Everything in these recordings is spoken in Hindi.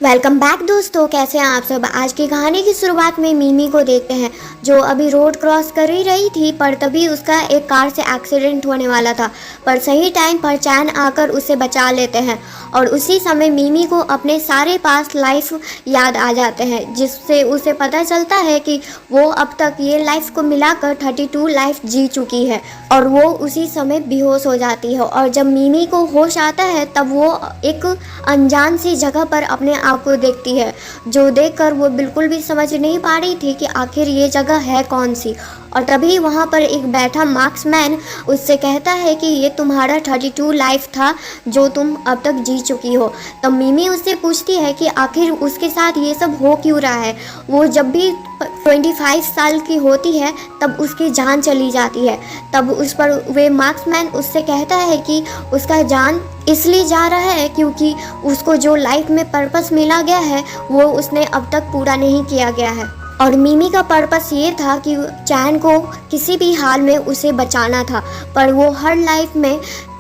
वेलकम बैक दोस्तों, कैसे हैं आप सब। आज की कहानी की शुरुआत में मिमी को देखते हैं जो अभी रोड क्रॉस कर ही रही थी, पर तभी उसका एक कार से एक्सीडेंट होने वाला था। पर सही टाइम पर चैन आकर उसे बचा लेते हैं और उसी समय मिमी को अपने सारे पास्ट लाइफ याद आ जाते हैं, जिससे उसे पता चलता है कि वो अब तक ये लाइफ को मिलाकर 32 लाइफ जी चुकी है और वो उसी समय बेहोश हो जाती है। और जब मिमी को होश आता है तब वो एक अनजान सी जगह पर अपने आप को देखती है, जो देखकर वो बिल्कुल भी समझ नहीं पा रही थी कि आखिर ये जगह है कौन सी। और तभी वहाँ पर एक बैठा मार्क्समैन उससे कहता है कि ये तुम्हारा 32 लाइफ था जो तुम अब तक जी चुकी हो। तब मिमी उससे पूछती है कि आखिर उसके साथ ये सब हो क्यों रहा है। वो जब भी 25 साल की होती है तब उसकी जान चली जाती है। तब उस पर वे मार्क्समैन उससे कहता है कि उसका जान इसलिए जा रहा है क्योंकि उसको जो लाइफ में पर्पस मिला गया है वो उसने अब तक पूरा नहीं किया गया है। और मिमी का पर्पस ये था कि चैन को किसी भी हाल में उसे बचाना था, पर वो हर लाइफ में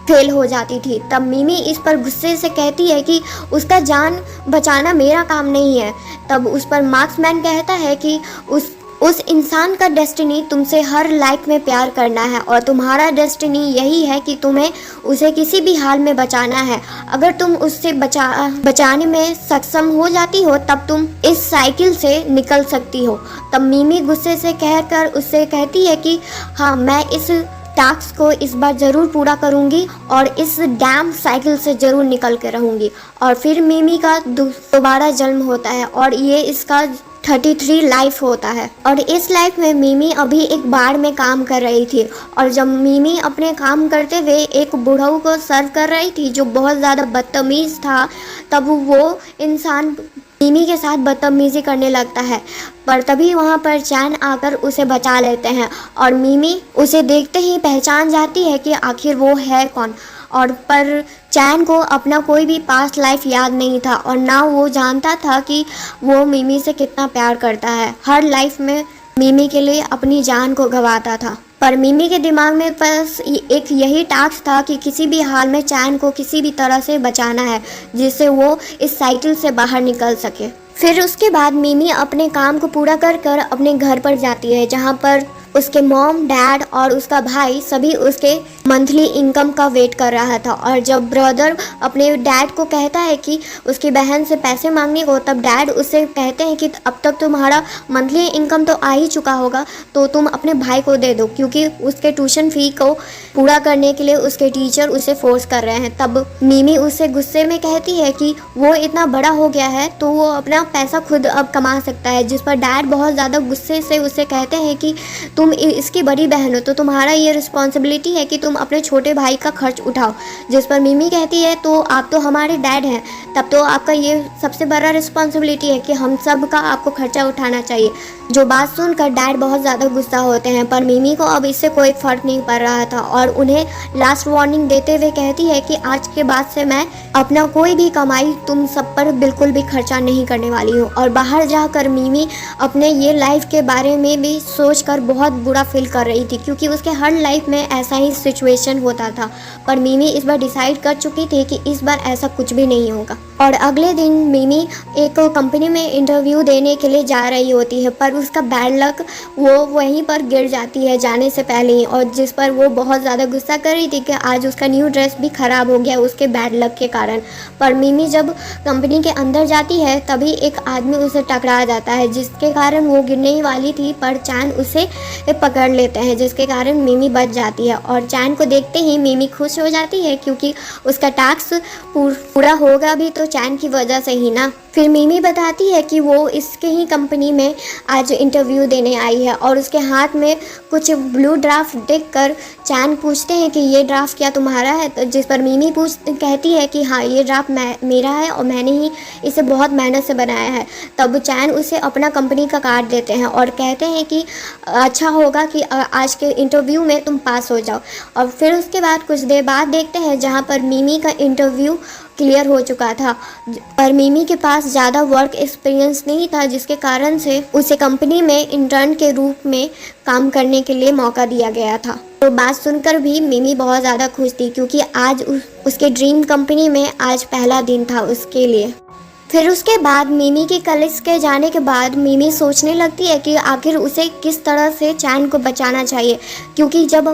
फेल हो जाती थी। तब मिमी इस पर गुस्से से कहती है कि उसका जान बचाना मेरा काम नहीं है। तब उस पर मार्क्समैन कहता है कि उस इंसान का डेस्टिनी तुमसे हर लाइफ में प्यार करना है और तुम्हारा डेस्टिनी यही है कि तुम्हें उसे किसी भी हाल में बचाना है। अगर तुम उससे बचाने में सक्षम हो जाती हो तब तुम इस साइकिल से निकल सकती हो। तब मिमी गुस्से से कहकर उससे कहती है कि हाँ, मैं इस टास्क को इस बार ज़रूर पूरा करूँगी और इस डैम साइकिल से ज़रूर निकल के रहूँगी। और फिर मिमी का दोबारा जन्म होता है और ये इसका 33 लाइफ होता है। और इस लाइफ में मिमी अभी एक बार में काम कर रही थी और जब मिमी अपने काम करते हुए एक बुढ़ऊ को सर्व कर रही थी जो बहुत ज़्यादा बदतमीज़ था, तब वो इंसान मिमी के साथ बदतमीज़ी करने लगता है। पर तभी वहाँ पर चैन आकर उसे बचा लेते हैं और मिमी उसे देखते ही पहचान जाती है कि आखिर वो है कौन। और पर चैन को अपना कोई भी पास्ट लाइफ याद नहीं था और ना वो जानता था कि वो मिमी से कितना प्यार करता है। हर लाइफ में मिमी के लिए अपनी जान को गंवाता था, पर मिमी के दिमाग में बस एक यही टास्क था कि किसी भी हाल में चैन को किसी भी तरह से बचाना है जिससे वो इस साइकिल से बाहर निकल सके। फिर उसके बाद मिमी अपने काम को पूरा कर अपने घर पर जाती है, जहाँ पर उसके मॉम, डैड और उसका भाई सभी उसके मंथली इनकम का वेट कर रहा था। और जब ब्रदर अपने डैड को कहता है कि उसकी बहन से पैसे मांगने को, तब डैड उससे कहते हैं कि अब तक तुम्हारा मंथली इनकम तो आ ही चुका होगा, तो तुम अपने भाई को दे दो, क्योंकि उसके ट्यूशन फ़ी को पूरा करने के लिए उसके टीचर उसे फोर्स कर रहे हैं। तब मिमी उससे गुस्से में कहती है कि वो इतना बड़ा हो गया है तो वो अपना पैसा खुद अब कमा सकता है, जिस पर डैड बहुत ज़्यादा गुस्से से उसे कहते हैं कि तुम इसकी बड़ी बहन हो तो तुम्हारा ये रिस्पॉन्सिबिलिटी है कि तुम अपने छोटे भाई का खर्च उठाओ। जिस पर मिमी कहती है तो आप तो हमारे डैड हैं, तब तो आपका ये सबसे बड़ा रिस्पॉन्सिबिलिटी है कि हम सब का आपको खर्चा उठाना चाहिए। जो बात सुनकर डैड बहुत ज़्यादा गुस्सा होते हैं, पर मिमी को अब इससे कोई फ़र्क नहीं पड़ रहा था और उन्हें लास्ट वार्निंग देते हुए कहती है कि आज के बाद से मैं अपना कोई भी कमाई तुम सब पर बिल्कुल भी खर्चा नहीं करने वाली हूँ। और बाहर जाकर मिमी अपने ये लाइफ के बारे में भी सोचकर बहुत बुरा फील कर रही थी, क्योंकि उसके हर लाइफ में ऐसा ही सिचुएशन होता था। पर मिमी इस बार डिसाइड कर चुकी थी कि इस बार ऐसा कुछ भी नहीं होगा। और अगले दिन मिमी एक कंपनी में इंटरव्यू देने के लिए जा रही होती है, पर उसका बैड लक वो वहीं पर गिर जाती है जाने से पहले ही, और जिस पर वो बहुत ज़्यादा गुस्सा कर रही थी कि आज उसका न्यू ड्रेस भी ख़राब हो गया उसके बैड लक के कारण। पर मिमी जब कंपनी के अंदर जाती है तभी एक आदमी उसे टकरा जाता है, जिसके कारण वो गिरने ही वाली थी, पर चैन उसे पकड़ लेते हैं, जिसके कारण मिमी बच जाती है। और चैन को देखते ही मिमी खुश हो जाती है, क्योंकि उसका टास्क पूरा होगा भी तो चैन की वजह से ही ना। फिर मिमी बताती है कि वो इसके ही कंपनी में आज इंटरव्यू देने आई है और उसके हाथ में कुछ ब्लू ड्राफ्ट देखकर चैन पूछते हैं कि ये ड्राफ्ट क्या तुम्हारा है। तो जिस पर मिमी कहती है कि हाँ, ये ड्राफ्ट मेरा है और मैंने ही इसे बहुत मेहनत से बनाया है। तब चैन उसे अपना कंपनी का कार्ड देते हैं और कहते हैं कि अच्छा होगा कि आज के इंटरव्यू में तुम पास हो जाओ। और फिर उसके बाद कुछ देर बाद देखते हैं जहाँ पर मिमी का इंटरव्यू क्लियर हो चुका था, पर मिमी के पास ज़्यादा वर्क एक्सपीरियंस नहीं था, जिसके कारण से उसे कंपनी में इंटर्न के रूप में काम करने के लिए मौका दिया गया था। तो बात सुनकर भी मिमी बहुत ज़्यादा खुश थी, क्योंकि आज उसके ड्रीम कंपनी में आज पहला दिन था उसके लिए। फिर उसके बाद मिमी के कॉलेज के जाने के बाद मिमी सोचने लगती है कि आखिर उसे किस तरह से चैन को बचाना चाहिए, क्योंकि जब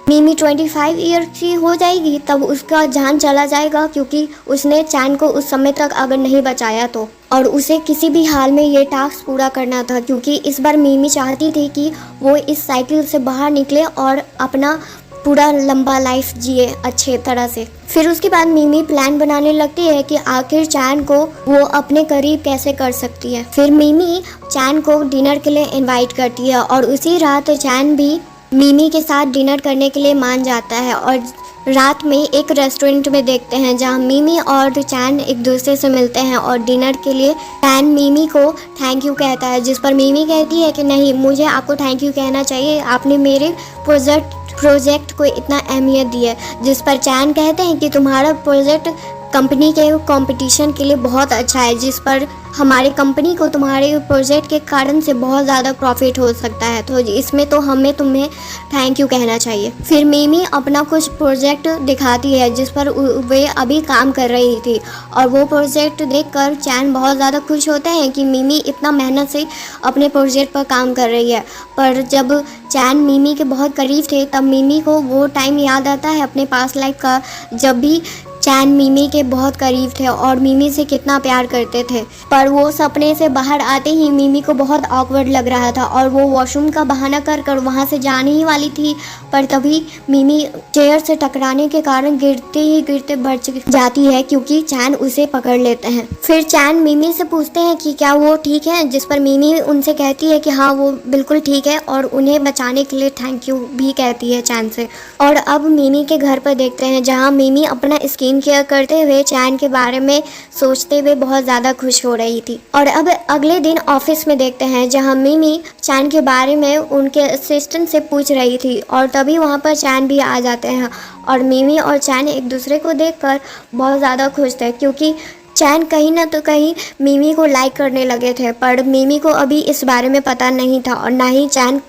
मिमी 25 ईयर की हो जाएगी तब उसका जान चला जाएगा, क्योंकि उसने चैन को उस समय तक अगर नहीं बचाया तो। और उसे किसी भी हाल में ये टास्क पूरा करना था, क्योंकि इस बार मिमी चाहती थी कि वो इस साइकिल से बाहर निकले और अपना पूरा लंबा लाइफ जिए अच्छे तरह से। फिर उसके बाद मिमी प्लान बनाने लगती है कि आखिर चैन को वो अपने करीब कैसे कर सकती है। फिर मिमी चैन को डिनर के लिए इनवाइट करती है और उसी रात चैन भी मिमी के साथ डिनर करने के लिए मान जाता है। और रात में एक रेस्टोरेंट में देखते हैं जहां मिमी और चैन एक दूसरे से मिलते हैं और डिनर के लिए चैन मिमी को थैंक यू कहता है, जिस पर मिमी कहती है कि नहीं, मुझे आपको थैंक यू कहना चाहिए, आपने मेरे प्रोजेक्ट को इतना अहमियत दी है। जिस पर चैन कहते हैं कि तुम्हारा प्रोजेक्ट कंपनी के कंपटीशन के लिए बहुत अच्छा है, जिस पर हमारे कंपनी को तुम्हारे प्रोजेक्ट के कारण से बहुत ज़्यादा प्रॉफिट हो सकता है, तो इसमें तो हमें तुम्हें थैंक यू कहना चाहिए। फिर मिमी अपना कुछ प्रोजेक्ट दिखाती है जिस पर वे अभी काम कर रही थी, और वो प्रोजेक्ट देखकर चैन बहुत ज़्यादा खुश होते हैं कि मिमी इतना मेहनत से अपने प्रोजेक्ट पर काम कर रही है। पर जब चैन मिमी के बहुत करीब थे तब मिमी को वो टाइम याद आता है अपने पास्ट लाइफ का, जब भी चैन मिमी के बहुत करीब थे और मिमी से कितना प्यार करते थे। पर वो सपने से बाहर आते ही मिमी को बहुत ऑकवर्ड लग रहा था और वो वॉशरूम का बहाना कर कर वहाँ से जाने ही वाली थी, पर तभी मिमी चेयर से टकराने के कारण गिरते ही गिरते बच जाती है, क्योंकि चैन उसे पकड़ लेते हैं। फिर चैन मिमी से पूछते हैं कि क्या वो ठीक है, जिस पर मिमी उनसे कहती है कि हाँ वो बिल्कुल ठीक है, और उन्हें बचाने के लिए थैंक यू भी कहती है चैन से। और अब मिमी के घर पर देखते हैं जहाँ मिमी अपना स्किन केयर करते हुए चैन के बारे में सोचते हुए बहुत ज़्यादा खुश हो रही थी। और अब अगले दिन ऑफिस में देखते हैं जहां मिमी चैन के बारे में उनके असिस्टेंट से पूछ रही थी, और तभी वहां पर चैन भी आ जाते हैं। और मिमी और चैन एक दूसरे को देखकर बहुत ज़्यादा खुश थे, क्योंकि चैन कहीं ना तो कहीं मिमी को लाइक करने लगे थे, पर मिमी को अभी इस बारे में पता नहीं था और ना ही चैन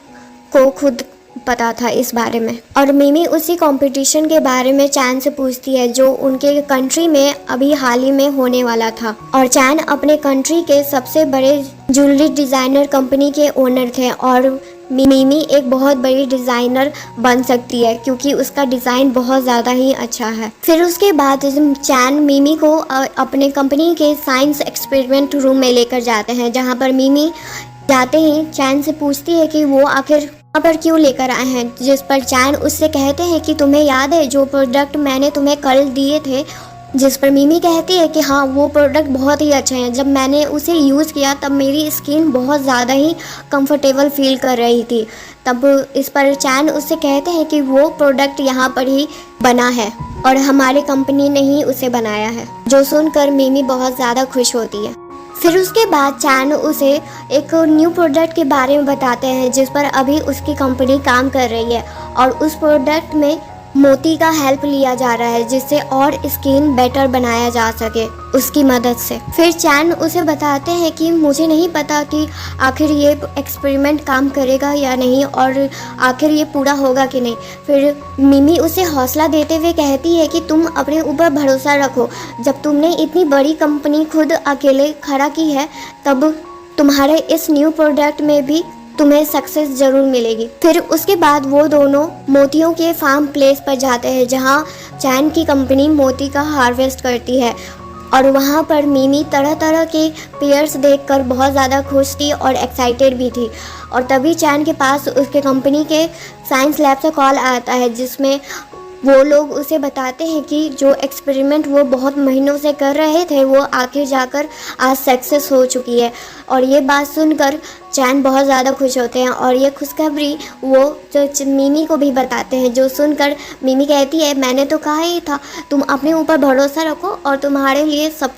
को खुद पता था इस बारे में। और मिमी उसी कंपटीशन के बारे में चैन से पूछती है जो उनके कंट्री में अभी हाल ही में होने वाला था। और चैन अपने कंट्री के सबसे बड़े ज्वेलरी डिज़ाइनर कंपनी के ओनर थे, और मिमी एक बहुत बड़ी डिज़ाइनर बन सकती है क्योंकि उसका डिज़ाइन बहुत ज़्यादा ही अच्छा है। फिर उसके बाद चैन मिमी को अपने कंपनी के साइंस एक्सपेरिमेंट रूम में लेकर जाते हैं, जहाँ पर मिमी जाते ही चैन से पूछती है कि वो आखिर यहाँ पर क्यों लेकर आए हैं, जिस पर चैन उससे कहते हैं कि तुम्हें याद है जो प्रोडक्ट मैंने तुम्हें कल दिए थे, जिस पर मिमी कहती है कि हाँ वो प्रोडक्ट बहुत ही अच्छे हैं, जब मैंने उसे यूज़ किया तब मेरी स्किन बहुत ज़्यादा ही कंफर्टेबल फील कर रही थी। तब इस पर चैन उससे कहते हैं कि वो प्रोडक्ट यहाँ पर ही बना है और हमारे कंपनी ने ही उसे बनाया है, जो सुनकर मिमी बहुत ज़्यादा खुश होती है। फिर उसके बाद चैन उसे एक न्यू प्रोडक्ट के बारे में बताते हैं जिस पर अभी उसकी कंपनी काम कर रही है, और उस प्रोडक्ट में मोती का हेल्प लिया जा रहा है जिससे और स्किन बेटर बनाया जा सके उसकी मदद से। फिर चैन उसे बताते हैं कि मुझे नहीं पता कि आखिर ये एक्सपेरिमेंट काम करेगा या नहीं और आखिर ये पूरा होगा कि नहीं। फिर मिमी उसे हौसला देते हुए कहती है कि तुम अपने ऊपर भरोसा रखो, जब तुमने इतनी बड़ी कंपनी खुद अकेले खड़ा की है तब तुम्हारे इस न्यू प्रोडक्ट में भी तुम्हें सक्सेस ज़रूर मिलेगी। फिर उसके बाद वो दोनों मोतियों के फार्म प्लेस पर जाते हैं जहाँ चैन की कंपनी मोती का हार्वेस्ट करती है, और वहाँ पर मिमी तरह तरह के पेयर्स देखकर बहुत ज़्यादा खुश थी और एक्साइटेड भी थी। और तभी चैन के पास उसके कंपनी के साइंस लैब से कॉल आता है जिसमें वो लोग उसे बताते हैं कि जो एक्सपेरिमेंट वो बहुत महीनों से कर रहे थे वो आखिर जाकर आज सक्सेस हो चुकी है। और ये बात सुनकर चैन बहुत ज़्यादा खुश होते हैं और ये खुशखबरी वो जो मिमी को भी बताते हैं, जो सुनकर मिमी कहती है मैंने तो कहा ही था तुम अपने ऊपर भरोसा रखो और तुम्हारे लिए सब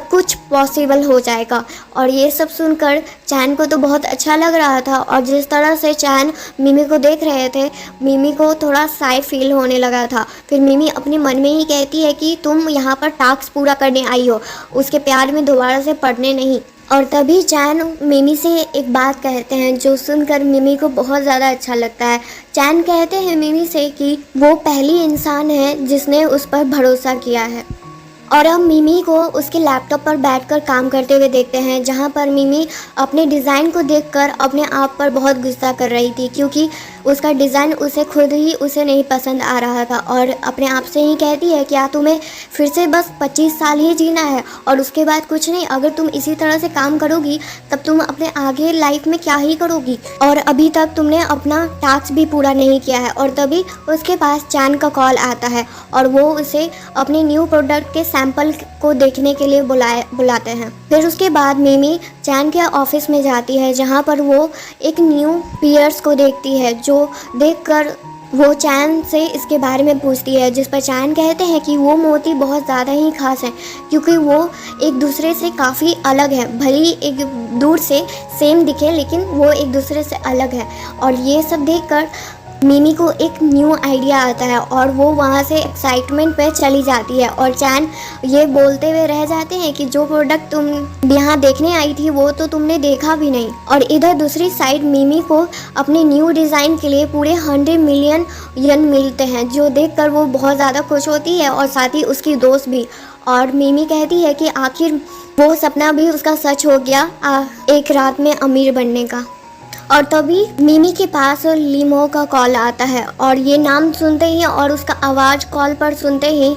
कुछ पॉसिबल हो जाएगा। और ये सब सुनकर चैन को तो बहुत अच्छा लग रहा था, और जिस तरह से चैन मिमी को देख रहे थे मिमी को थोड़ा साई फील होने लगा था। फिर मिमी अपने मन में ही कहती है कि तुम यहाँ पर टास्क पूरा करने आई हो, उसके प्यार में दोबारा से पड़ने नहीं। और तभी चैन मिमी से एक बात कहते हैं जो सुनकर मिमी को बहुत ज़्यादा अच्छा लगता है। चैन कहते हैं मिमी से कि वो पहली इंसान है जिसने उस पर भरोसा किया है। और हम मिमी को उसके लैपटॉप पर बैठकर काम करते हुए देखते हैं, जहाँ पर मिमी अपने डिज़ाइन को देखकर अपने आप पर बहुत गुस्सा कर रही थी, क्योंकि उसका डिज़ाइन उसे नहीं पसंद आ रहा था। और अपने आप से ही कहती है क्या तुम्हें फिर से बस 25 साल ही जीना है और उसके बाद कुछ नहीं? अगर तुम इसी तरह से काम करोगी तब तुम अपने आगे लाइफ में क्या ही करोगी? और अभी तक तुमने अपना टास्क भी पूरा नहीं किया है। और तभी उसके पास चैन का कॉल आता है और वो उसे अपने न्यू प्रोडक्ट के सैंपल को देखने के लिए बुलाते हैं। फिर उसके बाद मिमी चैन के ऑफिस में जाती है, जहाँ पर वो एक न्यू पियर्स को देखती है, जो देखकर वो चैन से इसके बारे में पूछती है, जिस पर चैन कहते हैं कि वो मोती बहुत ज़्यादा ही खास हैं, क्योंकि वो एक दूसरे से काफ़ी अलग है। भले ही एक दूर से सेम दिखे, लेकिन वो एक दूसरे से अलग है। और ये सब देखकर मिमी को एक न्यू आइडिया आता है और वो वहाँ से एक्साइटमेंट पे चली जाती है। और चैन ये बोलते हुए रह जाते हैं कि जो प्रोडक्ट तुम यहाँ देखने आई थी वो तो तुमने देखा भी नहीं। और इधर दूसरी साइड मिमी को अपने न्यू डिज़ाइन के लिए पूरे 100 मिलियन यन मिलते हैं, जो देखकर वो बहुत ज़्यादा खुश होती है और साथ ही उसकी दोस्त भी। और मिमी कहती है कि आखिर वो सपना भी उसका सच हो गया, एक रात में अमीर बनने का। और तभी मिमी के पास लीमो का कॉल आता है और ये नाम सुनते ही और उसका आवाज़ कॉल पर सुनते ही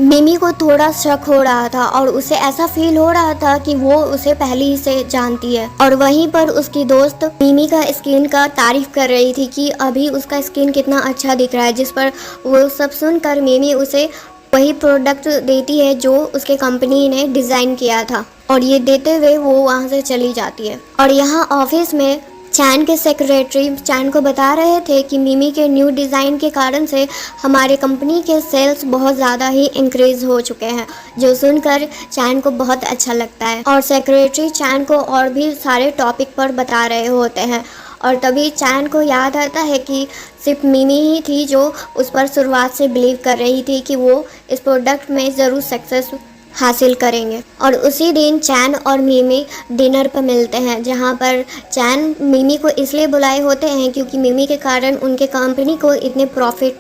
मिमी को थोड़ा शक हो रहा था और उसे ऐसा फील हो रहा था कि वो उसे पहले ही से जानती है। और वहीं पर उसकी दोस्त मिमी का स्किन का तारीफ कर रही थी कि अभी उसका स्किन कितना अच्छा दिख रहा है, जिस पर वो सब सुनकर मिमी उसे वही प्रोडक्ट देती है जो उसके कंपनी ने डिज़ाइन किया था। और ये देते हुए वो वहाँ से चली जाती है। और यहाँ ऑफिस में चैन के सेक्रेटरी चैन को बता रहे थे कि मिमी के न्यू डिज़ाइन के कारण से हमारे कंपनी के सेल्स बहुत ज़्यादा ही इंक्रीज़ हो चुके हैं, जो सुनकर चैन को बहुत अच्छा लगता है। और सेक्रेटरी चैन को और भी सारे टॉपिक पर बता रहे होते हैं। और तभी चैन को याद आता है कि सिर्फ मिमी ही थी जो उस पर शुरुआत से बिलीव कर रही थी कि वो इस प्रोडक्ट में ज़रूर सक्सेस हासिल करेंगे। और उसी दिन चैन और मिमी डिनर पर मिलते हैं, जहां पर चैन मिमी को इसलिए बुलाए होते हैं क्योंकि मिमी के कारण उनके कंपनी को इतने प्रॉफिट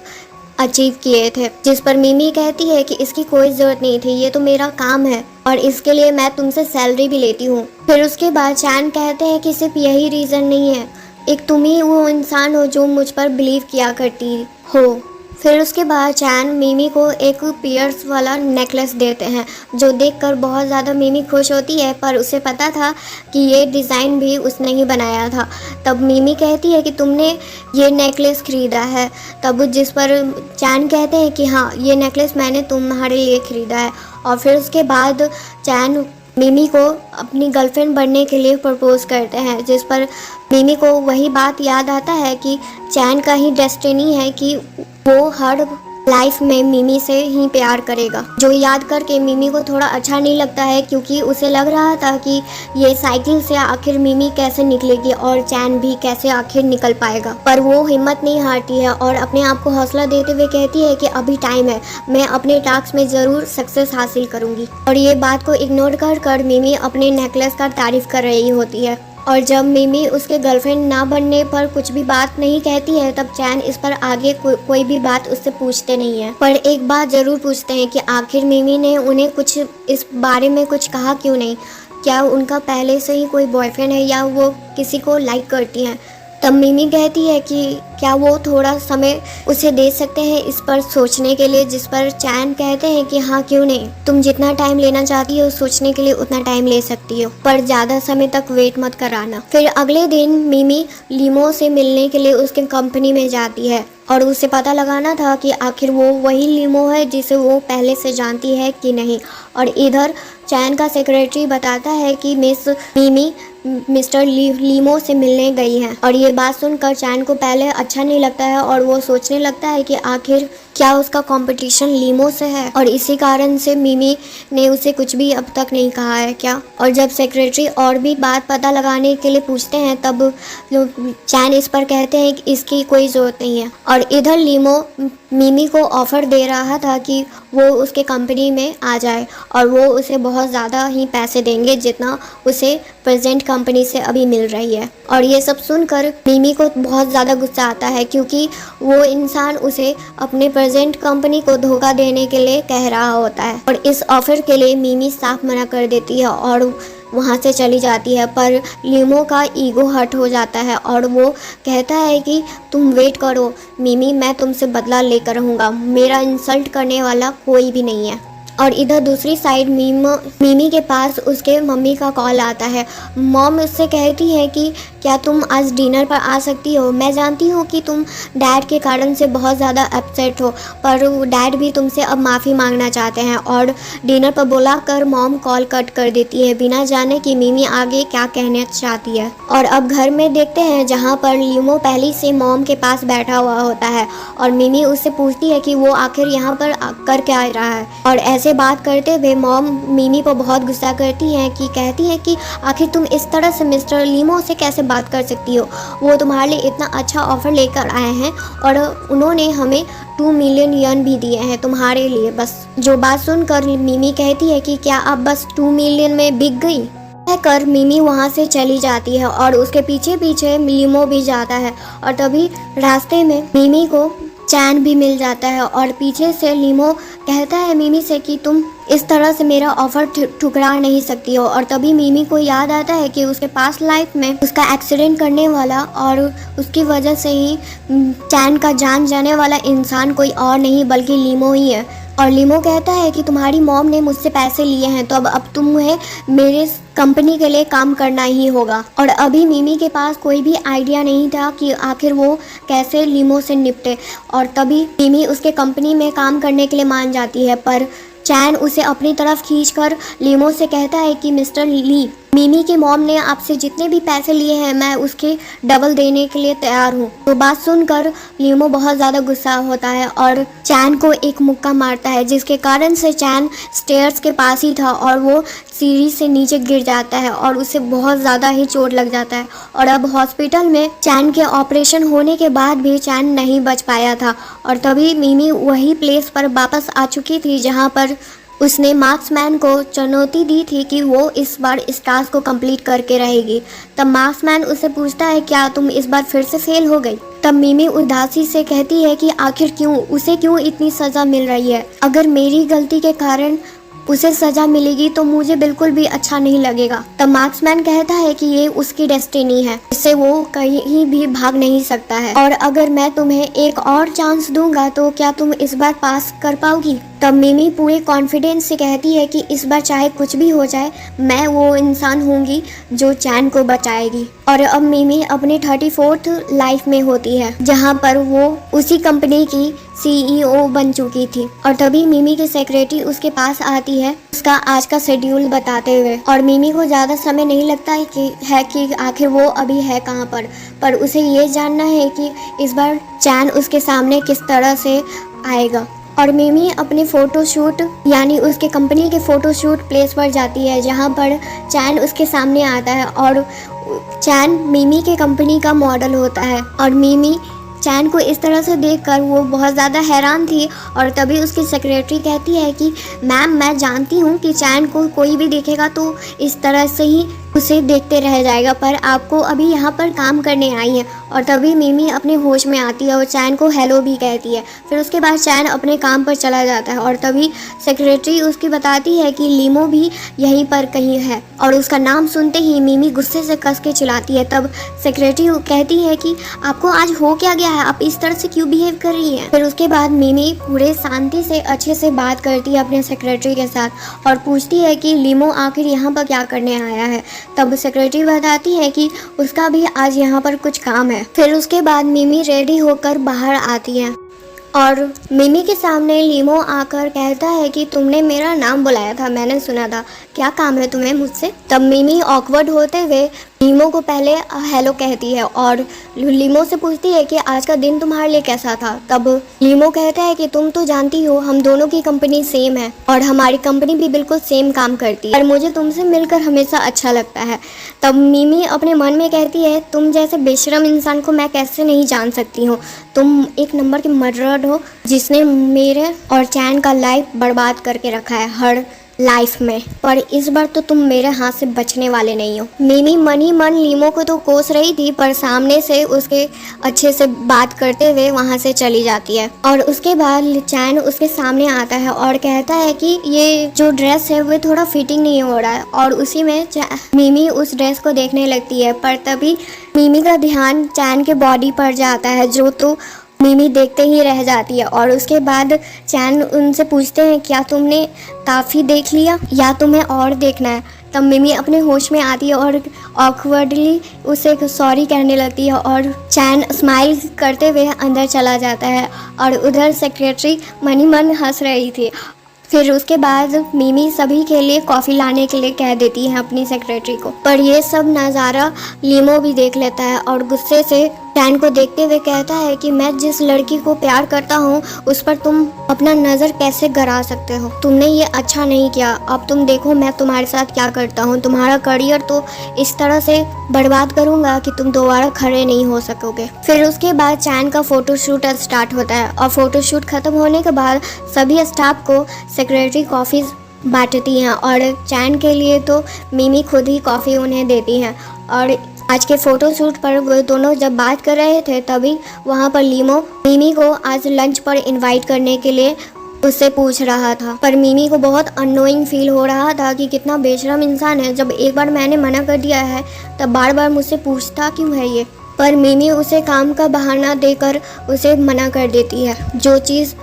अचीव किए थे, जिस पर मिमी कहती है कि इसकी कोई ज़रूरत नहीं थी, ये तो मेरा काम है और इसके लिए मैं तुमसे सैलरी भी लेती हूँ। फिर उसके बाद चैन कहते हैं कि सिर्फ यही रीज़न नहीं है, एक तुम ही वो इंसान हो जो मुझ पर बिलीव किया करती हो। फिर उसके बाद चैन मिमी को एक पियर्स वाला नेकलेस देते हैं, जो देखकर बहुत ज़्यादा मिमी खुश होती है, पर उसे पता था कि ये डिज़ाइन भी उसने ही बनाया था। तब मिमी कहती है कि तुमने ये नेकलेस ख़रीदा है, तब जिस पर चैन कहते हैं कि हाँ, ये नेकलेस मैंने तुम्हारे लिए ख़रीदा है। और फिर उसके बाद चैन मिमी को अपनी गर्लफ्रेंड बनने के लिए प्रपोज़ करते हैं, जिस पर मिमी को वही बात याद आता है कि चैन का ही डेस्टिनी है कि वो हर लाइफ में मिमी से ही प्यार करेगा, जो याद करके मिमी को थोड़ा अच्छा नहीं लगता है, क्योंकि उसे लग रहा था कि ये साइकिल से आखिर मिमी कैसे निकलेगी और चैन भी कैसे आखिर निकल पाएगा। पर वो हिम्मत नहीं हारती है और अपने आप को हौसला देते हुए कहती है कि अभी टाइम है, मैं अपने टास्क में ज़रूर सक्सेस हासिल करूँगी। और ये बात को इग्नोर कर मिमी अपने नेकलेस का तारीफ कर रही होती है। और जब मिमी उसके गर्लफ्रेंड ना बनने पर कुछ भी बात नहीं कहती है, तब चैन इस पर आगे कोई भी बात उससे पूछते नहीं है। पर एक बात ज़रूर पूछते हैं कि आखिर मिमी ने उन्हें कुछ इस बारे में कुछ कहा क्यों नहीं, क्या उनका पहले से ही कोई बॉयफ्रेंड है या वो किसी को लाइक करती हैं। तब मिमी कहती है कि क्या वो थोड़ा समय उसे दे सकते हैं इस पर सोचने के लिए, जिस पर चैन कहते हैं कि हाँ, क्यों नहीं, तुम जितना टाइम लेना चाहती हो सोचने के लिए उतना टाइम ले सकती हो, पर ज़्यादा समय तक वेट मत कराना। फिर अगले दिन मिमी लीमो से मिलने के लिए उसके कंपनी में जाती है और उसे पता लगाना था कि आखिर वो वही लीमो है जिसे वो पहले से जानती है कि नहीं। और इधर चैन का सेक्रेटरी बताता है कि मिस मिमी मिस्टर लीमो से मिलने गई हैं। और ये बात सुनकर चैन को पहले अच्छा नहीं लगता है और वो सोचने लगता है कि आखिर क्या उसका कंपटीशन लीमो से है और इसी कारण से मिमी ने उसे कुछ भी अब तक नहीं कहा है क्या। और जब सेक्रेटरी और भी बात पता लगाने के लिए पूछते हैं, तब चैन इस पर कहते हैं कि इसकी कोई ज़रूरत नहीं है। और इधर लीमो मिमी को ऑफ़र दे रहा था कि वो उसके कंपनी में आ जाए और वो उसे बहुत ज़्यादा ही पैसे देंगे जितना उसे प्रेजेंट कंपनी से अभी मिल रही है। और ये सब सुनकर मिमी को बहुत ज़्यादा गुस्सा आता है, क्योंकि वो इंसान उसे अपने प्रेजेंट कंपनी को धोखा देने के लिए कह रहा होता है और इस ऑफर के लिए मिमी साफ मना कर देती है और वहाँ से चली जाती है। पर लीमो का ईगो हर्ट हो जाता है और वो कहता है कि तुम वेट करो मिमी, मैं तुमसे बदला लेकर रहूँगा, मेरा इंसल्ट करने वाला कोई भी नहीं है। और इधर दूसरी साइड मिमी के पास उसके मम्मी का कॉल आता है। मॉम उससे कहती है कि क्या तुम आज डिनर पर आ सकती हो, मैं जानती हूँ कि तुम डैड के कारण से बहुत ज़्यादा अपसेट हो, पर डैड भी तुमसे अब माफ़ी मांगना चाहते हैं। और डिनर पर बुला कर मॉम कॉल कट कर देती है बिना जाने कि मिमी आगे क्या कहना चाहती है। और अब घर में देखते हैं जहाँ पर लीमो पहले से मॉम के पास बैठा हुआ होता है और मिमी उससे पूछती है कि वो आखिर यहाँ पर कर क्या रहा है। और ऐसे बात करते हुए मॉम मिमी पर बहुत गुस्सा करती हैं कि कहती है कि आखिर तुम इस तरह से मिस्टर लीमो से कैसे बात कर सकती हो, वो तुम्हारे लिए इतना अच्छा ऑफर लेकर आए हैं और उन्होंने हमें 2 मिलियन यन भी दिए हैं तुम्हारे लिए बस। जो बात सुनकर मिमी कहती है कि क्या आप बस 2 मिलियन में बिक गई। कहकर मिमी वहाँ से चली जाती है और उसके पीछे पीछे लीमो भी जाता है और तभी रास्ते में मिमी को चैन भी मिल जाता है और पीछे से लीमो कहता है मिमी से कि तुम इस तरह से मेरा ऑफर ठुकरा नहीं सकती हो। और तभी मिमी को याद आता है कि उसके पास लाइफ में उसका एक्सीडेंट करने वाला और उसकी वजह से ही चैन का जान जाने वाला इंसान कोई और नहीं बल्कि लीमो ही है। और लीमो कहता है कि तुम्हारी मॉम ने मुझसे पैसे लिए हैं तो अब तुम्हें मेरे कंपनी के लिए काम करना ही होगा। और अभी मिमी के पास कोई भी आइडिया नहीं था कि आखिर वो कैसे लीमो से निपटे और तभी मिमी उसके कंपनी में काम करने के लिए मान जाती है। पर चैन उसे अपनी तरफ खींचकर लीमो से कहता है कि मिस्टर ली, मिमी के मॉम ने आपसे जितने भी पैसे लिए हैं मैं उसके डबल देने के लिए तैयार हूँ। तो बात सुनकर लीमो बहुत ज़्यादा गुस्सा होता है और चैन को एक मुक्का मारता है जिसके कारण से चैन स्टेयर्स के पास ही था और वो सीढ़ी से नीचे गिर जाता है और उसे बहुत ज़्यादा ही चोट लग जाता है। और अब हॉस्पिटल में चैन के ऑपरेशन होने के बाद भी चैन नहीं बच पाया था और तभी मिमी वही प्लेस पर वापस आ चुकी थी जहाँ पर उसने मार्क्समैन को चुनौती दी थी कि वो इस बार इस टास्क को कंप्लीट करके रहेगी। तब मार्क्समैन उससे पूछता है क्या तुम इस बार फिर से फेल हो गई। तब मिमी उदासी से कहती है कि आखिर उसे क्यों इतनी सज़ा मिल रही है, अगर मेरी गलती के कारण उसे सज़ा मिलेगी तो मुझे बिल्कुल भी अच्छा नहीं लगेगा। तब मार्क्समैन कहता है कि ये उसकी डेस्टिनी है, इससे वो कहीं भी भाग नहीं सकता है और अगर मैं तुम्हें एक और चांस दूंगा तो क्या तुम इस बार पास कर पाओगी। तब मिमी पूरे कॉन्फिडेंस से कहती है कि इस बार चाहे कुछ भी हो जाए मैं वो इंसान होंगी जो चैन को बचाएगी। और अब मिमी अपने 34th लाइफ में होती है जहाँ पर वो उसी कंपनी की CEO बन चुकी थी। और तभी मिमी की सेक्रेटरी उसके पास आती है उसका आज का शेड्यूल बताते हुए और मिमी को ज़्यादा समय नहीं लगता है कि आखिर वो अभी है कहाँ पर उसे ये जानना है कि इस बार चैन उसके सामने किस तरह से आएगा। और मिमी अपने फ़ोटोशूट यानी उसके कंपनी के फ़ोटोशूट प्लेस पर जाती है जहाँ पर चैन उसके सामने आता है और चैन मिमी के कंपनी का मॉडल होता है। और मिमी चैन को इस तरह से देखकर वो बहुत ज़्यादा हैरान थी और तभी उसकी सेक्रेटरी कहती है कि मैम मैं जानती हूँ कि चैन को कोई भी देखेगा तो इस तरह से ही उसे देखते रह जाएगा, पर आपको अभी यहाँ पर काम करने आई है। और तभी मिमी अपने होश में आती है और चैन को हेलो भी कहती है। फिर उसके बाद चैन अपने काम पर चला जाता है और तभी सेक्रेटरी उसकी बताती है कि लीमो भी यहीं पर कहीं है और उसका नाम सुनते ही मिमी गुस्से से कस के चिल्लाती है। तब सेक्रेटरी कहती है कि आपको आज हो क्या गया है, आप इस तरह से क्यों बिहेव कर रही हैं। फिर उसके बाद मिमी पूरे शांति से अच्छे से बात करती है अपने सेक्रेटरी के साथ और पूछती है कि लीमो आखिर यहाँ पर क्या करने आया है। तब सेक्रेटरी बताती है कि उसका भी आज यहाँ पर कुछ काम है। फिर उसके बाद मिमी रेडी होकर बाहर आती है और मिमी के सामने लीमो आकर कहता है कि तुमने मेरा नाम बुलाया था, मैंने सुना था, क्या काम है तुम्हें मुझसे। तब मिमी ऑकवर्ड होते हुए लीमो को पहले हेलो कहती है और लीमो से पूछती है कि आज का दिन तुम्हारे लिए कैसा था। तब लीमो कहता है कि तुम तो जानती हो हम दोनों की कंपनी सेम है और हमारी कंपनी भी बिल्कुल सेम काम करती है और मुझे तुमसे मिलकर हमेशा अच्छा लगता है। तब मिमी अपने मन में कहती है तुम जैसे बेशरम इंसान को मैं कैसे नहीं जान सकती हूँ, तुम एक नंबर के मर्डरर हो जिसने मेरे और चैन का लाइफ बर्बाद करके रखा है। हर लाइफ में, पर इस बार तो तुम मेरे हाथ से बचने वाले नहीं हो। मिमी मन ही मन लीमो को तो कोस रही थी, पर सामने से उसके अच्छे से बात करते हुए वहाँ से चली जाती है। और उसके बाद चैन उसके सामने आता है और कहता है कि ये जो ड्रेस है वो थोड़ा फिटिंग नहीं हो रहा है, और उसी में मिमी उस ड्रेस को देखने लगती है। पर तभी मिमी का ध्यान चैन के बॉडी पर जाता है, जो तो मिमी देखते ही रह जाती है। और उसके बाद चैन उनसे पूछते हैं क्या तुमने काफ़ी देख लिया या तुम्हें और देखना है। तब मिमी अपने होश में आती है और ऑकवर्डली उसे सॉरी कहने लगती है, और चैन स्माइल करते हुए अंदर चला जाता है। और उधर सेक्रेटरी मन ही मन हंस रही थी। फिर उसके बाद मिमी सभी के लिए कॉफ़ी लाने के लिए कह देती है अपनी सेक्रेटरी को। पर ये सब नज़ारा लीमो भी देख लेता है और गुस्से से चैन को देखते हुए कहता है कि मैं जिस लड़की को प्यार करता हूँ उस पर तुम अपना नज़र कैसे गड़ा सकते हो। तुमने ये अच्छा नहीं किया। अब तुम देखो मैं तुम्हारे साथ क्या करता हूँ। तुम्हारा करियर तो इस तरह से बर्बाद करूँगा कि तुम दोबारा खड़े नहीं हो सकोगे। फिर उसके बाद चैन का फ़ोटोशूट स्टार्ट होता है, और फ़ोटोशूट ख़त्म होने के बाद सभी स्टाफ को सेक्रेटरी कॉफ़ी बांटती हैं, और चैन के लिए तो मिमी खुद ही कॉफ़ी उन्हें देती हैं। और आज के फ़ोटोशूट पर वो दोनों जब बात कर रहे थे तभी वहाँ पर लीमो मिमी को आज लंच पर इनवाइट करने के लिए उससे पूछ रहा था। पर मिमी को बहुत अननोइंग फील हो रहा था कि कितना बेशरम इंसान है, जब एक बार मैंने मना कर दिया है तब बार बार मुझसे पूछता क्यों है ये। पर मिमी उसे काम का बहाना देकर उसे मना कर देती है, जो चीज़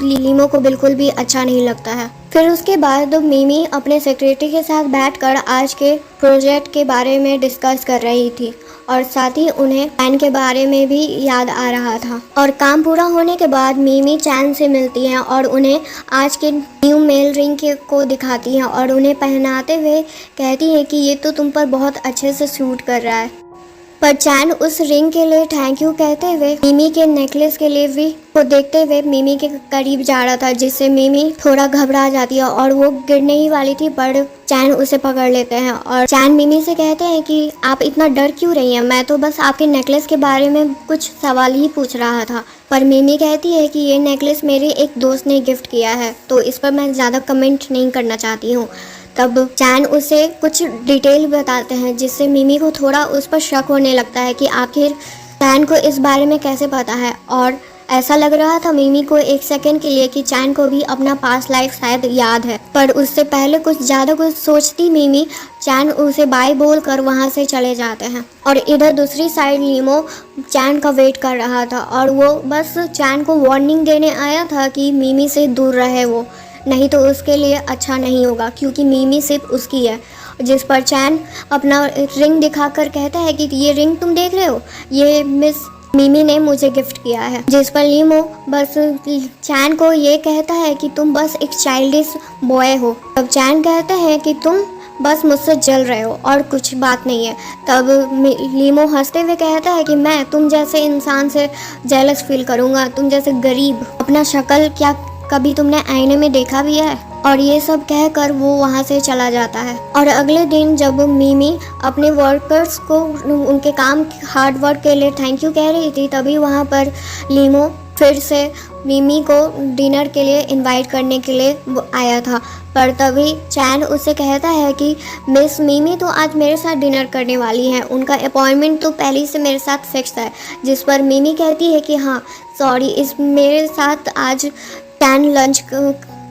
लीमो को बिल्कुल भी अच्छा नहीं लगता है। फिर उसके बाद मिमी अपने सेक्रेटरी के साथ बैठकर आज के प्रोजेक्ट के बारे में डिस्कस कर रही थी, और साथ ही उन्हें चैन के बारे में भी याद आ रहा था। और काम पूरा होने के बाद मिमी चैन से मिलती हैं और उन्हें आज के न्यू मेल रिंग को दिखाती हैं, और उन्हें पहनाते हुए कहती हैं कि ये तो तुम पर बहुत अच्छे से सूट कर रहा है। पर चैन उस रिंग के लिए थैंक यू कहते हुए मिमी के नेकलेस के लिए भी को देखते हुए मिमी के करीब जा रहा था, जिससे मिमी थोड़ा घबरा जाती है और वो गिरने ही वाली थी, पर चैन उसे पकड़ लेते हैं। और चैन मिमी से कहते हैं कि आप इतना डर क्यों रही हैं, मैं तो बस आपके नेकलेस के बारे में कुछ सवाल ही पूछ रहा था। पर मिमी कहती है कि ये नेकलेस मेरे एक दोस्त ने गिफ्ट किया है, तो इस पर मैं ज़्यादा कमेंट नहीं करना चाहती हूँ। तब चैन उसे कुछ डिटेल बताते हैं, जिससे मिमी को थोड़ा उस पर शक होने लगता है कि आखिर चैन को इस बारे में कैसे पता है। और ऐसा लग रहा था मिमी को एक सेकंड के लिए कि चैन को भी अपना पास्ट लाइफ शायद याद है। पर उससे पहले कुछ ज़्यादा कुछ सोचती मिमी चैन उसे बाय बोल कर वहाँ से चले जाते हैं। और इधर दूसरी साइड लीमो चैन का वेट कर रहा था, और वो बस चैन को वार्निंग देने आया था कि मिमी से दूर रहे वो, नहीं तो उसके लिए अच्छा नहीं होगा, क्योंकि मिमी सिर्फ उसकी है। जिस पर चैन अपना रिंग दिखाकर कहता है कि ये रिंग तुम देख रहे हो, ये मिस मिमी ने मुझे गिफ्ट किया है। जिस पर लीमो बस चैन को ये कहता है कि तुम बस एक चाइल्डिश बॉय हो। तब चैन कहता है कि तुम बस मुझसे जल रहे हो और कुछ बात नहीं है। तब लीमो हंसते हुए कहता है कि मैं तुम जैसे इंसान से जेलस फील करूँगा, तुम जैसे गरीब। अपना शक्ल क्या कभी तुमने आईने में देखा भी है। और ये सब कहकर वो वहाँ से चला जाता है। और अगले दिन जब मिमी अपने वर्कर्स को उनके काम हार्ड वर्क के लिए थैंक यू कह रही थी, तभी वहाँ पर लीमो फिर से मिमी को डिनर के लिए इनवाइट करने के लिए आया था। पर तभी चैन उससे कहता है कि मिस मिमी तो आज मेरे साथ डिनर करने वाली हैं, उनका अपॉइंटमेंट तो पहले से मेरे साथ फिक्स है। जिस पर मिमी कहती है कि हाँ सॉरी, इस मेरे साथ आज चैन लंच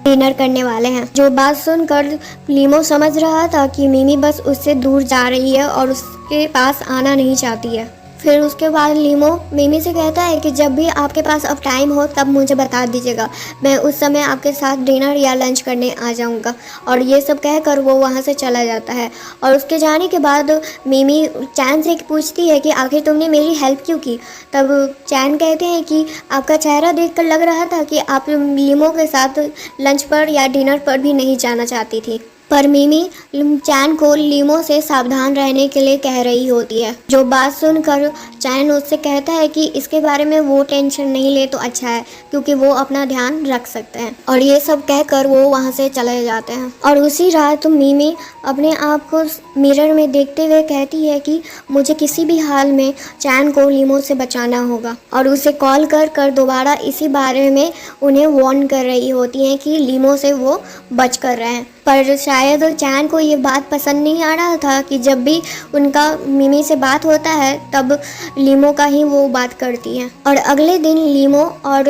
डिनर करने वाले हैं। जो बात सुनकर लीमो समझ रहा था कि मिमी बस उससे दूर जा रही है और उसके पास आना नहीं चाहती है। फिर उसके बाद लीमो मिमी से कहता है कि जब भी आपके पास अब टाइम हो तब मुझे बता दीजिएगा, मैं उस समय आपके साथ डिनर या लंच करने आ जाऊंगा। और ये सब कहकर वो वहाँ से चला जाता है। और उसके जाने के बाद मिमी चैन से पूछती है कि आखिर तुमने मेरी हेल्प क्यों की। तब चैन कहते हैं कि आपका चेहरा देखकर लग रहा था कि आप लीमो के साथ लंच पर या डिनर पर भी नहीं जाना चाहती थी। पर मिमी चैन को लीमो से सावधान रहने के लिए कह रही होती है। जो बात सुनकर चैन उससे कहता है कि इसके बारे में वो टेंशन नहीं ले तो अच्छा है, क्योंकि वो अपना ध्यान रख सकते हैं। और ये सब कहकर वो वहाँ से चले जाते हैं। और उसी रात मिमी अपने आप को मिरर में देखते हुए कहती है कि मुझे किसी भी हाल में चैन को लीमो से बचाना होगा। और उसे कॉल कर दोबारा इसी बारे में उन्हें वार्न कर रही होती हैं कि लीमो से वो बच कर रहे हैं। पर शायद चैन को ये बात पसंद नहीं आ रहा था कि जब भी उनका मिमी से बात होता है तब लीमो का ही वो बात करती हैं। और अगले दिन लीमो और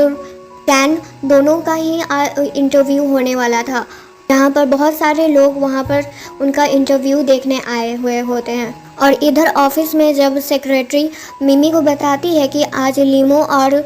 चैन दोनों का ही इंटरव्यू होने वाला था, यहाँ पर बहुत सारे लोग वहाँ पर उनका इंटरव्यू देखने आए हुए होते हैं। और इधर ऑफिस में जब सेक्रेटरी मिमी को बताती है कि आज लीमो और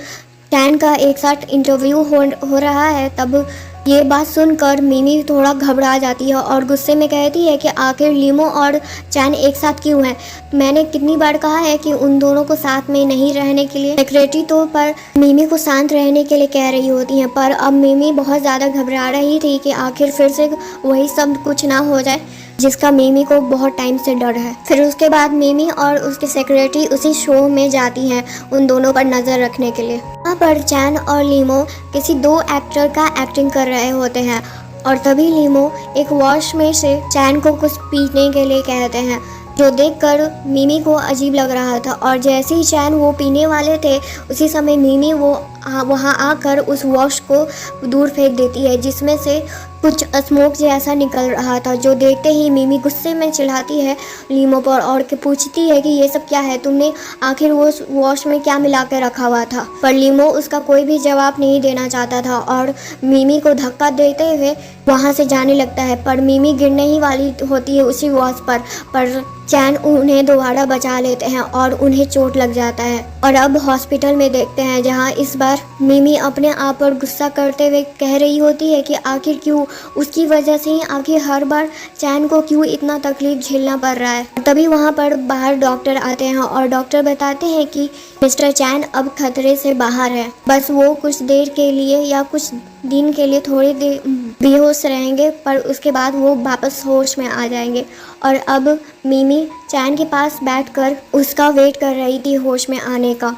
चैन का एक साथ इंटरव्यू हो रहा है, तब ये बात सुनकर मिमी थोड़ा घबरा जाती है और गुस्से में कहती है कि आखिर लीमो और चैन एक साथ क्यों हैं? मैंने कितनी बार कहा है कि उन दोनों को साथ में नहीं रहने के लिए। सेक्रेटरी तो पर मिमी को शांत रहने के लिए कह रही होती हैं, पर अब मिमी बहुत ज़्यादा घबरा रही थी कि आखिर फिर से वही सब कुछ ना हो जाए जिसका मिमी को बहुत टाइम से डर है। फिर उसके बाद मिमी और उसके सेक्रेटरी उसी शो में जाती हैं उन दोनों पर नज़र रखने के लिए। वहाँ पर चैन और लीमो किसी 2 एक्टर का एक्टिंग कर रहे होते हैं और तभी लीमो एक वॉश में से चैन को कुछ पीने के लिए कहते हैं, जो देखकर मिमी को अजीब लग रहा था। और जैसे ही चैन वो पीने वाले थे उसी समय मिमी वहाँ आकर उस वॉश को दूर फेंक देती है, जिसमें से कुछ स्मोक जैसा निकल रहा था, जो देखते ही मिमी गुस्से में चिल्लाती है लीमो पर और पूछती है कि ये सब क्या है, तुमने आखिर वो वॉश में क्या मिला के रखा हुआ था। पर लीमो उसका कोई भी जवाब नहीं देना चाहता था और मिमी को धक्का देते हुए वहाँ से जाने लगता है। पर मिमी गिरने ही वाली होती है उसी वॉश पर चैन उन्हें दोबारा बचा लेते हैं और उन्हें चोट लग जाता है। और अब हॉस्पिटल में देखते हैं जहाँ इस बार मिमी अपने आप पर गुस्सा करते हुए कह रही होती है कि आखिर क्यों उसकी वजह से ही आखिर हर बार चैन को क्यों इतना तकलीफ झेलना पड़ रहा है। तभी वहाँ पर बाहर डॉक्टर आते हैं और डॉक्टर बताते हैं कि मिस्टर चैन अब खतरे से बाहर है, बस वो कुछ देर के लिए या कुछ दिन के लिए थोड़ी देर बेहोश रहेंगे, पर उसके बाद वो वापस होश में आ जाएंगे। और अब मिमी चैन के पास बैठकर उसका वेट कर रही थी होश में आने का,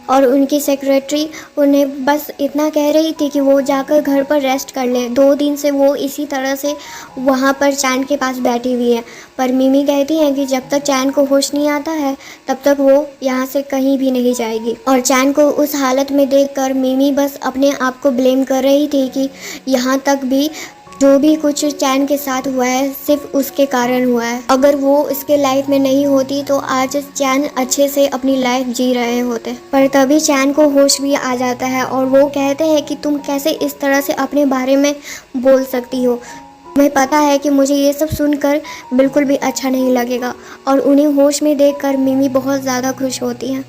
और उनकी सेक्रेटरी उन्हें बस इतना कह रही थी कि वो जाकर घर पर रेस्ट कर ले। 2 दिन से वो इसी तरह से वहाँ पर चैन के पास बैठी हुई है, पर मिमी कहती है कि जब तक चैन को होश नहीं आता है तब तक वो यहाँ से कहीं भी नहीं जाएगी। और चैन को उस हालत में देखकर मिमी बस अपने आप को ब्लेम कर रही थी कि यहाँ तक भी जो भी कुछ चैन के साथ हुआ है सिर्फ उसके कारण हुआ है। अगर वो इसके लाइफ में नहीं होती तो आज चैन अच्छे से अपनी लाइफ जी रहे होते। पर तभी चैन को होश भी आ जाता है और वो कहते हैं कि तुम कैसे इस तरह से अपने बारे में बोल सकती हो, तुम्हें पता है कि मुझे ये सब सुनकर बिल्कुल भी अच्छा नहीं लगेगा। और उन्हें होश में देखकर मिमी बहुत ज़्यादा खुश होती हैं।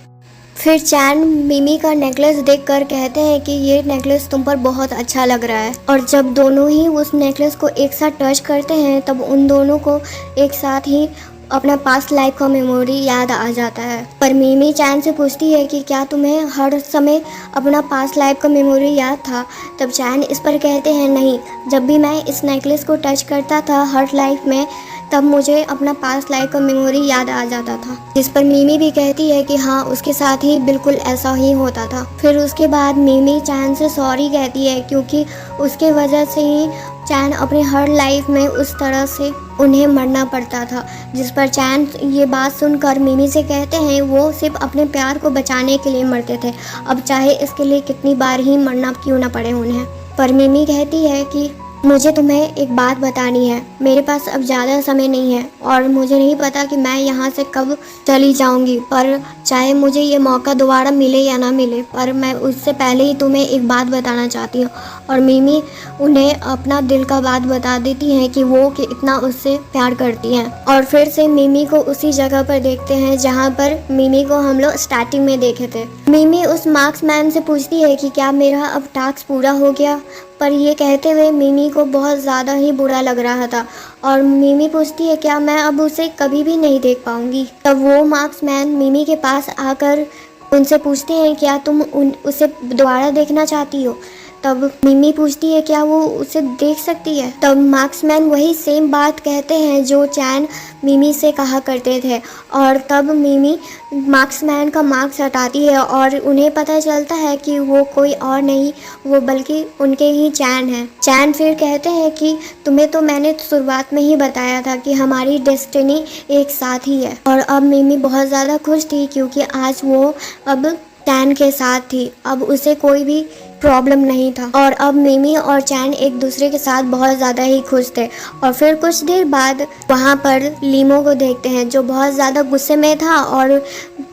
फिर चैन मिमी का नेकलेस देखकर कहते हैं कि ये नेकलेस तुम पर बहुत अच्छा लग रहा है। और जब दोनों ही उस नेकलेस को एक साथ टच करते हैं तब उन दोनों को एक साथ ही अपना पास्ट लाइफ का मेमोरी याद आ जाता है। पर मिमी चैन से पूछती है कि क्या तुम्हें हर समय अपना पास्ट लाइफ का मेमोरी याद था? तब चैन इस पर कहते हैं नहीं, जब भी मैं इस नेकलेस को टच करता था हर लाइफ में तब मुझे अपना पास्ट लाइफ का मेमोरी याद आ जाता था। जिस पर मिमी भी कहती है कि हाँ, उसके साथ ही बिल्कुल ऐसा ही होता था। फिर उसके बाद मिमी चैन से सॉरी कहती है क्योंकि उसके वजह से ही चैन अपने हर लाइफ में उस तरह से उन्हें मरना पड़ता था। जिस पर चैन ये बात सुनकर मिमी से कहते हैं वो सिर्फ अपने प्यार को बचाने के लिए मरते थे, अब चाहे इसके लिए कितनी बार ही मरना क्यों ना पड़े उन्हें। पर मिमी कहती है कि मुझे तुम्हें एक बात बतानी है, मेरे पास अब ज़्यादा समय नहीं है और मुझे नहीं पता कि मैं यहाँ से कब चली जाऊँगी, पर चाहे मुझे ये मौका दोबारा मिले या ना मिले, पर मैं उससे पहले ही तुम्हें एक बात बताना चाहती हूँ। और मिमी उन्हें अपना दिल का बात बता देती हैं कि वो इतना उससे प्यार करती हैं। और फिर से मिमी को उसी जगह पर देखते हैं जहाँ पर मिमी को हम लोग स्टार्टिंग में देखे थे। मिमी उस मार्क्समैन से पूछती है कि क्या मेरा अब टास्क पूरा हो गया, पर ये कहते हुए मिमी को बहुत ज़्यादा ही बुरा लग रहा था। और मिमी पूछती है क्या मैं अब उसे कभी भी नहीं देख पाऊँगी। तब वो मार्क्समैन मिमी के पास आकर उनसे पूछते हैं क्या तुम उसे दोबारा देखना चाहती हो। तब मिमी पूछती है क्या वो उसे देख सकती है। तब मार्क्समैन वही सेम बात कहते हैं जो चैन मिमी से कहा करते थे। और तब मिमी मार्क्समैन का मार्क्स हटाती है और उन्हें पता चलता है कि वो कोई और नहीं, वो बल्कि उनके ही चैन है। चैन फिर कहते हैं कि तुम्हें तो मैंने शुरुआत में ही बताया था कि हमारी डेस्टिनी एक साथ ही है। और अब मिमी बहुत ज़्यादा खुश थी क्योंकि आज वो अब चैन के साथ थी, अब उसे कोई भी प्रॉब्लम नहीं था और अब मिमी और चैन एक दूसरे के साथ बहुत ज़्यादा ही खुश थे। और फिर कुछ देर बाद वहाँ पर लीमो को देखते हैं जो बहुत ज़्यादा गुस्से में था और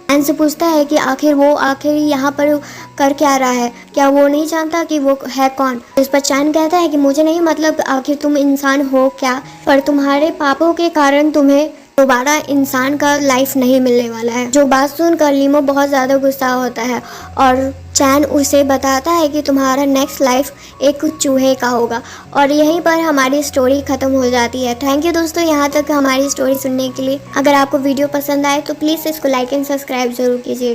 चैन से पूछता है कि आखिर यहाँ पर कर क्या रहा है, क्या वो नहीं जानता कि वो है कौन। इस पर चैन कहता है कि मुझे नहीं मतलब आखिर तुम इंसान हो क्या, पर तुम्हारे पापों के कारण तुम्हें दोबारा इंसान का लाइफ नहीं मिलने वाला है। जो बात सुनकर लीमो बहुत ज़्यादा गुस्सा होता है और चैन उसे बताता है कि तुम्हारा नेक्स्ट लाइफ एक चूहे का होगा। और यहीं पर हमारी स्टोरी ख़त्म हो जाती है। थैंक यू दोस्तों यहाँ तक हमारी स्टोरी सुनने के लिए। अगर आपको वीडियो पसंद आए तो प्लीज़ इसको लाइक एंड सब्सक्राइब ज़रूर कीजिए।